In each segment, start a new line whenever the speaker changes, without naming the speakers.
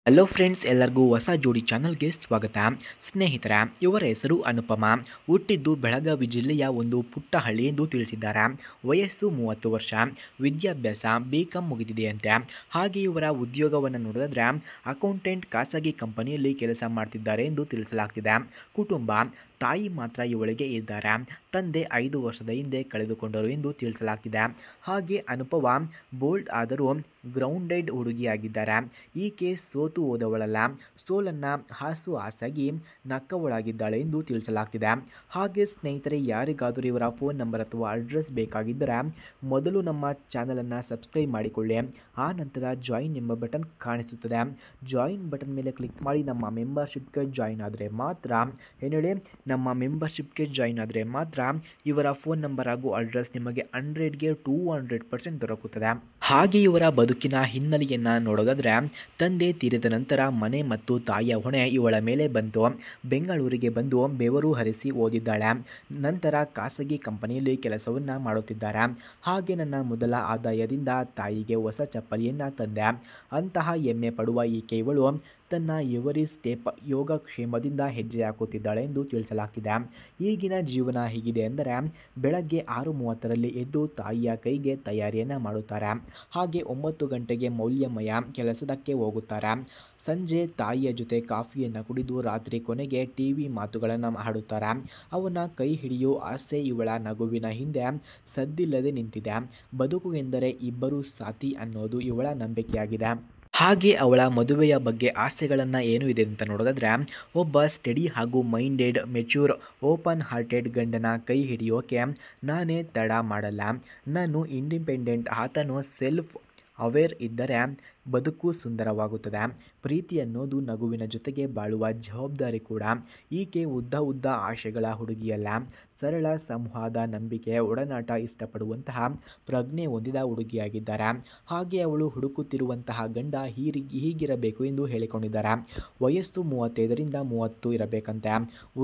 Hello friends, ಎಲ್ಲರಿಗೂ ಹೊಸ ಜೋಡಿ ಚಾನಲ್ಗೆ ಸ್ವಾಗತ. ಸ್ನೇಹಿತರ, ಇವರ ಹೆಸರು ಅನುಪಮ. ಹುಟ್ಟಿದ್ದು ಬೆಳಗಾವಿ ಜಿಲ್ಲೆಯ ಒಂದು ಪುಟ್ಟ ಹಳ್ಳಿ ಎಂದು ತಿಳಿಸಿದ್ದಾರೆ. ವಯಸ್ಸು 30 ವರ್ಷ. ವಿದ್ಯಾಭ್ಯಾಸ BCom ಮುಗಿದಿದೆಯಂತೆ. ಹಾಗೆ ಇವರ ಉದ್ಯೋಗವನ್ನು ನೋಡಿದ್ರೆ ಅಕೌಂಟೆಂಟ್ ಖಾಸಗಿ ಕಂಪನಿಯಲ್ಲಿ ಕೆಲಸ ಮಾಡ್ತಿದ್ದಾರೆ ಎಂದು ತಿಳಿಸಲಾಗ್ತಿದೆ. ಕುಟುಂಬ: ತಾಯಿ ಮಾತ್ರ ಇವಳಿಗೆ ಇದ್ದಾರೆ. ತಂದೆ 5 ವರ್ಷದ ಹಿಂದೆ ಕಳೆದುಕೊಂಡರು ಎಂದು ತಿಳಿಸಲಾಗ್ತಿದೆ. ಹಾಗೆ ಅನುಪಮ ಬೋಲ್ಡ್ ಆದರೂ ಗ್ರೌಂಡೆಡ್ ಹುಡುಗಿಯಾಗಿದ್ದಾರೆ. ಈಕೆ ಸೋತು ಹೋದವಳಲ್ಲ, ಸೋಲನ್ನು ಹಾಸಾಗಿ ನಕ್ಕವಳಾಗಿದ್ದಾಳೆ ಎಂದು ತಿಳಿಸಲಾಗ್ತಿದೆ. ಹಾಗೆ ಸ್ನೇಹಿತರೆ, ಯಾರಿಗಾದರೂ ಇವರ ಫೋನ್ ನಂಬರ್ ಅಥವಾ ಅಡ್ರೆಸ್ ಬೇಕಾಗಿದ್ದರೆ ಮೊದಲು ನಮ್ಮ ಚಾನಲನ್ನು ಸಬ್ಸ್ಕ್ರೈಬ್ ಮಾಡಿಕೊಳ್ಳಿ. ಆ ನಂತರ ಜಾಯಿನ್ ಎಂಬ ಬಟನ್ ಕಾಣಿಸುತ್ತದೆ. ಜಾಯಿನ್ ಬಟನ್ ಮೇಲೆ ಕ್ಲಿಕ್ ಮಾಡಿ ನಮ್ಮ ಮೆಂಬರ್ಶಿಪ್ಗೆ ಜಾಯಿನ್ ಆದರೆ ಮಾತ್ರ ನಮ್ಮ ಮೆಂಬರ್ಶಿಪ್ಗೆ ಜಾಯಿನ್ ಆದರೆ ಮಾತ್ರ ಇವರ ಫೋನ್ ನಂಬರ್ ಹಾಗೂ ಅಡ್ರೆಸ್ ನಿಮಗೆ 100ಗೆ 200% ದೊರಕುತ್ತದೆ. ಹಾಗೆ ಇವರ ಬದುಕಿನ ಹಿನ್ನೆಲೆಯನ್ನು ನೋಡೋದಾದರೆ, ತಂದೆ ತೀರಿದ ನಂತರ ಮನೆ ಮತ್ತು ತಾಯಿಯ ಹೊಣೆ ಇವಳ ಮೇಲೆ ಬಂತು. ಬೆಂಗಳೂರಿಗೆ ಬಂದು ಬೆವರು ಹರಿಸಿ ಓದಿದ್ದಾಳೆ. ನಂತರ ಖಾಸಗಿ ಕಂಪನಿಯಲ್ಲಿ ಕೆಲಸವನ್ನು ಮಾಡುತ್ತಿದ್ದಾರೆ. ಹಾಗೆ ನನ್ನ ಮೊದಲ ಆದಾಯದಿಂದ ತಾಯಿಗೆ ಹೊಸ ಚಪ್ಪಲಿಯನ್ನು ತಂದೆ. ಅಂತಹ ಹೆಮ್ಮೆ ಪಡುವ ಈಕೆ ಇವಳು ತನ್ನ ಎವರಿ ಸ್ಟೆಪ್ ಯೋಗಕ್ಷೇಮದಿಂದ ಹೆಜ್ಜೆ ಹಾಕುತ್ತಿದ್ದಾಳೆ ಎಂದು ತಿಳಿಸಲಾಗ್ತಿದೆ. ಈಗಿನ ಜೀವನ ಹೇಗಿದೆ ಎಂದರೆ, ಬೆಳಗ್ಗೆ 6:30ರಲ್ಲಿ ಎದ್ದು ತಾಯಿಯ ಕೈಗೆ ತಯಾರಿಯನ್ನು ಮಾಡುತ್ತಾರೆ. ಹಾಗೆ 9 ಗಂಟೆಗೆ ಮೌಲ್ಯಮಯ ಕೆಲಸದಕ್ಕೆ ಹೋಗುತ್ತಾರೆ. ಸಂಜೆ ತಾಯಿಯ ಜೊತೆ ಕಾಫಿಯನ್ನು ಕುಡಿದು ರಾತ್ರಿ ಕೊನೆಗೆ TV ಮಾತುಗಳನ್ನು ಹಾಡುತ್ತಾರೆ. ಅವನ ಕೈ ಹಿಡಿಯೋ ಆಸೆ ಇವಳ ನಗುವಿನ ಹಿಂದೆ ಸದ್ದಿಲ್ಲದೆ ನಿಂತಿದೆ. ಬದುಕು ಎಂದರೆ ಇಬ್ಬರು ಸಾಥಿ ಅನ್ನೋದು ಇವಳ ನಂಬಿಕೆಯಾಗಿದೆ. ಹಾಗೆ ಅವಳ ಮದುವೆಯ ಬಗ್ಗೆ ಆಸೆಗಳನ್ನು ಏನು ಇದೆ ಅಂತ ನೋಡೋದಾದರೆ, ಒಬ್ಬ ಸ್ಟಡಿ ಹಾಗೂ ಮೈಂಡೆಡ್, ಮೆಚ್ಯೂರ್, ಓಪನ್ ಹಾರ್ಟೆಡ್ ಗಂಡನ ಕೈ ಹಿಡಿಯೋಕೆ ನಾನೇ ತಡ ಮಾಡಲ್ಲ. ನಾನು ಇಂಡಿಪೆಂಡೆಂಟ್, ಆತನು ಸೆಲ್ಫ್ ಅವೇರ್ ಇದ್ದರೆ ಬದುಕು ಸುಂದರವಾಗುತ್ತದೆ. ಪ್ರೀತಿ ಅನ್ನೋದು ನಗುವಿನ ಜೊತೆಗೆ ಬಾಳುವ ಜವಾಬ್ದಾರಿ ಕೂಡ. ಈಕೆ ಉದ್ದ ಆಶೆಗಳ ಹುಡುಗಿಯಲ್ಲ, ಸರಳ ಸಂವಾದ, ನಂಬಿಕೆ, ಒಡನಾಟ ಇಷ್ಟಪಡುವಂತಹ ಪ್ರಜ್ಞೆ ಹೊಂದಿದ ಹುಡುಗಿಯಾಗಿದ್ದಾರೆ. ಹಾಗೆ ಅವಳು ಹುಡುಕುತ್ತಿರುವಂತಹ ಗಂಡ ಹೀಗಿರಬೇಕು ಎಂದು ಹೇಳಿಕೊಂಡಿದ್ದಾರೆ. ವಯಸ್ಸು 35ರಿಂದ 30 ಇರಬೇಕಂತೆ.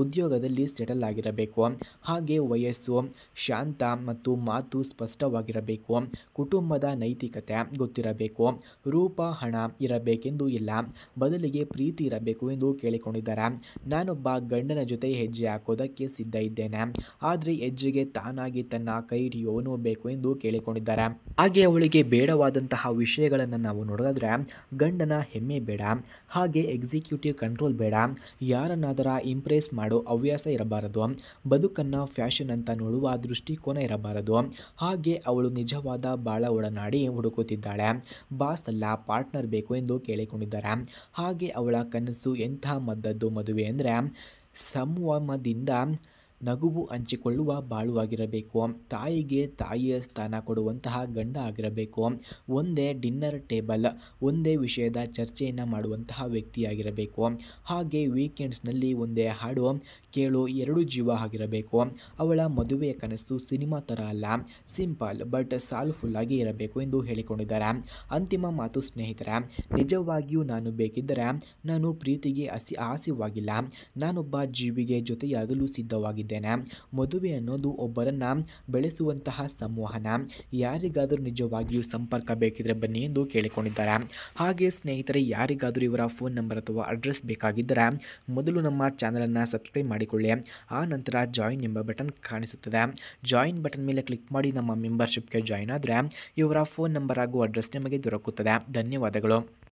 ಉದ್ಯೋಗದಲ್ಲಿ ಸೆಟಲ್ ಆಗಿರಬೇಕು. ಹಾಗೆ ವಯಸ್ಸು, ಶಾಂತ ಮತ್ತು ಮಾತು ಸ್ಪಷ್ಟವಾಗಿರಬೇಕು. ಕುಟುಂಬದ ನೈತಿಕತೆ ಗೊತ್ತಿರಬೇಕು. ರೂಪ, ಹಣ ಇರಬೇಕೆಂದು ಇಲ್ಲ, ಬದಲಿಗೆ ಪ್ರೀತಿ ಇರಬೇಕು ಎಂದು ಕೇಳಿಕೊಂಡಿದ್ದಾರೆ. ನಾನೊಬ್ಬ ಗಂಡನ ಜೊತೆ ಹೆಜ್ಜೆ ಹಾಕೋದಕ್ಕೆ ಸಿದ್ಧ ಇದ್ದೇನೆ, ಆದರೆ ಹೆಜ್ಜೆಗೆ ತಾನಾಗಿ ತನ್ನ ಕೈ ಹಿಡಿಯುವವನು ಬೇಕು ಎಂದು ಕೇಳಿಕೊಂಡಿದ್ದಾರೆ. ಹಾಗೆ ಅವಳಿಗೆ ಬೇಡವಾದಂತಹ ವಿಷಯಗಳನ್ನು ನಾವು ನೋಡೋದಾದರೆ, ಗಂಡನ ಹೆಮ್ಮೆ ಬೇಡ, ಹಾಗೆ ಎಕ್ಸಿಕ್ಯೂಟಿವ್ ಕಂಟ್ರೋಲ್ ಬೇಡ, ಯಾರನ್ನಾದರೂ ಇಂಪ್ರೆಸ್ ಮಾಡೋ ಹವ್ಯಾಸ ಇರಬಾರದು, ಬದುಕನ್ನು ಫ್ಯಾಷನ್ ಅಂತ ನೋಡುವ ದೃಷ್ಟಿಕೋನ ಇರಬಾರದು. ಹಾಗೆ ಅವಳು ನಿಜವಾದ ಬಾಳ ಒಡನಾಡಿ ಹುಡುಕುತ್ತಿದ್ದಾಳೆ. ಬಾಸ್ ಅಲ್ಲ, ಪಾರ್ಟ್ನರ್ ಬೇಕು ಎಂದು ಕೇಳಿಕೊಂಡಿದ್ದಾರೆ. ಹಾಗೆ ಅವಳ ಕನಸು ಎಂಥ ಮದ್ದದ್ದು ಮದುವೆ ಅಂದರೆ, ಸಂಯಮದಿಂದ ನಗುವು ಹಂಚಿಕೊಳ್ಳುವ ಬಾಳುವಾಗಿರಬೇಕು. ತಾಯಿಗೆ ತಾಯಿಯ ಸ್ಥಾನ ಕೊಡುವಂತಹ ಗಂಡ ಆಗಿರಬೇಕು. ಒಂದೇ ಡಿನ್ನರ್ ಟೇಬಲ್, ಒಂದೇ ವಿಷಯದ ಚರ್ಚೆಯನ್ನು ಮಾಡುವಂತಹ ವ್ಯಕ್ತಿಯಾಗಿರಬೇಕು. ಹಾಗೆ ವೀಕೆಂಡ್ಸ್ನಲ್ಲಿ ಒಂದೇ ಹಾಡು ಕೇಳೋ 2 ಜೀವ ಆಗಿರಬೇಕು. ಅವಳ ಮದುವೆಯ ಕನಸು ಸಿನಿಮಾ ಥರ ಅಲ್ಲ, ಸಿಂಪಲ್ ಬಟ್ ಸಾಲ್ಫುಲ್ ಆಗಿ ಇರಬೇಕು ಎಂದು ಹೇಳಿಕೊಂಡಿದ್ದಾರೆ. ಅಂತಿಮ ಮಾತು ಸ್ನೇಹಿತರೆ, ನಿಜವಾಗಿಯೂ ನಾನು ಬೇಕಿದ್ದರೆ ನಾನು ಪ್ರೀತಿಗೆ ಆಸೆವಾಗಿಲ್ಲ, ನಾನೊಬ್ಬ ಜೀವಿಗೆ ಜೊತೆಯಾಗಲು ಸಿದ್ಧವಾಗಿದ್ದೇನೆ. ಮದುವೆ ಅನ್ನೋದು ಒಬ್ಬರನ್ನು ಬೆಳೆಸುವಂತಹ ಸಂವಹನ. ಯಾರಿಗಾದರೂ ನಿಜವಾಗಿಯೂ ಸಂಪರ್ಕ ಬೇಕಿದ್ರೆ ಬನ್ನಿ ಎಂದು ಕೇಳಿಕೊಂಡಿದ್ದಾರೆ. ಹಾಗೆ ಸ್ನೇಹಿತರೆ, ಯಾರಿಗಾದರೂ ಇವರ ಫೋನ್ ನಂಬರ್ ಅಥವಾ ಅಡ್ರೆಸ್ ಬೇಕಾಗಿದ್ದರೆ ಮೊದಲು ನಮ್ಮ ಚಾನಲನ್ನು ಸಬ್ಸ್ಕ್ರೈಬ್ ಮಾಡಿಕೊಳ್ಳಿ. ಆ ನಂತರ ಜಾಯಿನ್ ಎಂಬ ಬಟನ್ ಕಾಣಿಸುತ್ತದೆ. ಜಾಯಿನ್ ಬಟನ್ ಮೇಲೆ ಕ್ಲಿಕ್ ಮಾಡಿ ನಮ್ಮ ಮೆಂಬರ್ಶಿಪ್ಗೆ ಜಾಯಿನ್ ಆದರೆ ಇವರ ಫೋನ್ ನಂಬರ್ ಹಾಗೂ ಅಡ್ರೆಸ್ ನಿಮಗೆ ದೊರಕುತ್ತದೆ. ಧನ್ಯವಾದಗಳು.